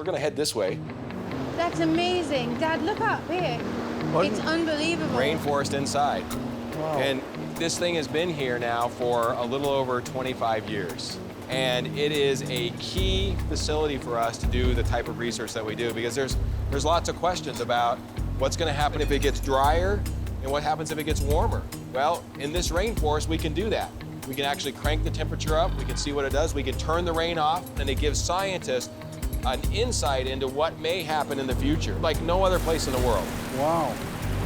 We're gonna head this way. That's amazing. Dad, look up here. It's unbelievable. Rainforest inside. Wow. And this thing has been here now for a little over 25 years. And it is a key facility for us to do the type of research that we do, because there's lots of questions about what's gonna happen if it gets drier and what happens if it gets warmer. Well, in this rainforest, we can do that. We can actually crank the temperature up, we can see what it does, we can turn the rain off, and it gives scientists an insight into what may happen in the future, like no other place in the world. Wow.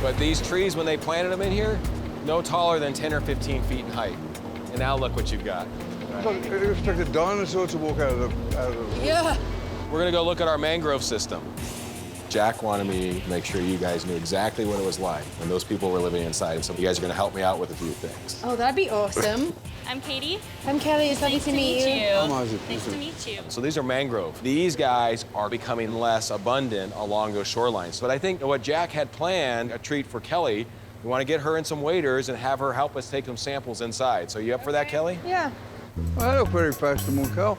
But these trees, when they planted them in here, no taller than 10 or 15 feet in height. And now look what you've got. Look, it looks like a dinosaur to walk out of the... Yeah. We're gonna go look at our mangrove system. Jack wanted me to make sure you guys knew exactly what it was like when those people were living inside, and so you guys are gonna help me out with a few things. Oh, that'd be awesome. I'm Katie. I'm Kelly. It's lovely to meet you. I'm Isaac. Nice to meet you. So these are mangrove. These guys are becoming less abundant along those shorelines. But I think what Jack had planned, a treat for Kelly, we want to get her in some waders and have her help us take some samples inside. So you up for that, Kelly? Yeah. Well, I look very fashionable, Cal.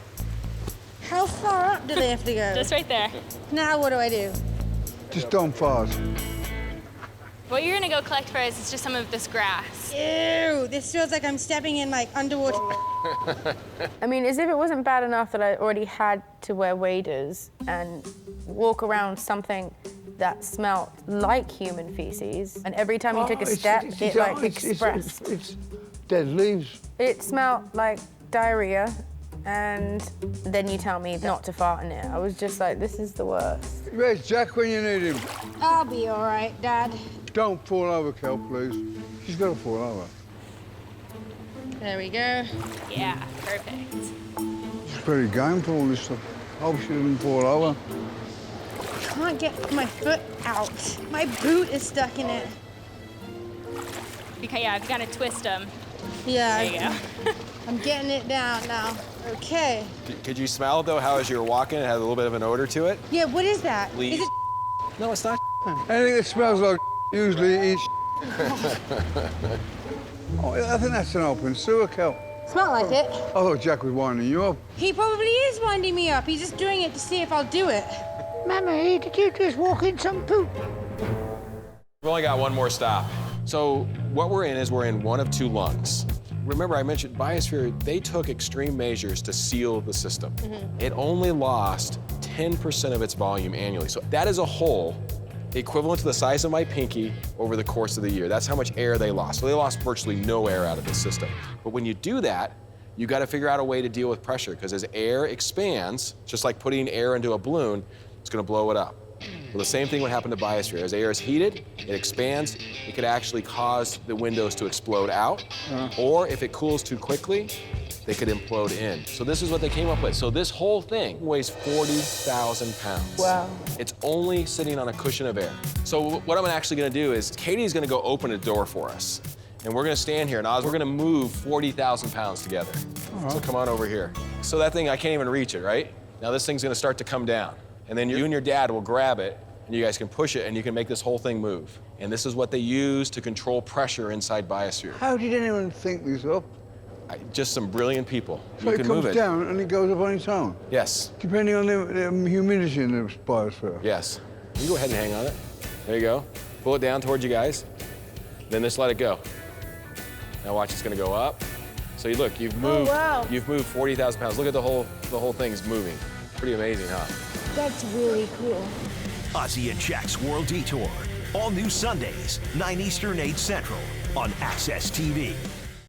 How far up do they have to go? Just right there. Now what do I do? Just don't fast. What you're gonna go collect for us is just some of this grass. Ew, this feels like I'm stepping in like underwater. I mean, as if it wasn't bad enough that I already had to wear waders and walk around something that smelled like human feces. And every time you took a step, it like expressed. It's dead leaves. It smelled like diarrhea, and then you tell me not to fart in it. I was just like, this is the worst. Where's Jack when you need him? I'll be all right, Dad. Don't fall over, Cal, please. She's got to fall over. There we go. Yeah, perfect. She's pretty game for all this stuff. Hope she doesn't fall over. I can't get my foot out. My boot is stuck in it. Okay, yeah, I've got to twist them. Yeah. There you go. I'm getting it down now. Okay. Could you smell it, though, how as you were walking, it had a little bit of an odor to it? Yeah, what is that? Leaves. Is it No, it's not. Anything that smells like usually is. Oh, I think that's an open sewer, Cal. smell like it? I thought Jack was winding you up. He probably is winding me up. He's just doing it to see if I'll do it. Mammy, did you just walk in some poop? We've only got one more stop. So what we're in one of two lungs. Remember, I mentioned Biosphere, they took extreme measures to seal the system. It only lost 10% of its volume annually. So that is a hole equivalent to the size of my pinky over the course of the year. That's how much air they lost. So they lost virtually no air out of the system. But when you do that, you got to figure out a way to deal with pressure, because as air expands, just like putting air into a balloon, it's going to blow it up. Well, the same thing would happen to Biosphere. As air is heated, it expands. It could actually cause the windows to explode out, or if it cools too quickly, they could implode in. So this is what they came up with. So this whole thing weighs 40,000 pounds. Wow. It's only sitting on a cushion of air. So what I'm actually gonna do is, Katie's gonna go open a door for us. And we're gonna stand here, and Oz, we're gonna move 40,000 pounds together. So come on over here. So that thing, I can't even reach it, right? Now this thing's gonna start to come down. And then you and your dad will grab it, and you guys can push it, and you can make this whole thing move. And this is what they use to control pressure inside Biosphere. How did anyone think this up? Just some brilliant people. So You it can comes move it. down and it goes up on its own? Yes, Depending on the humidity in the Biosphere? yes. You go ahead and hang on it. There you go. Pull it down towards you guys. Then just let it go. Now watch, it's gonna go up. So you look, you've moved. wow. You've moved 40,000 pounds. Look at the whole thing's moving. Pretty amazing, huh? That's really cool. Ozzy and Jack's World Detour. All new Sundays, 9 Eastern, 8 Central on AXS TV.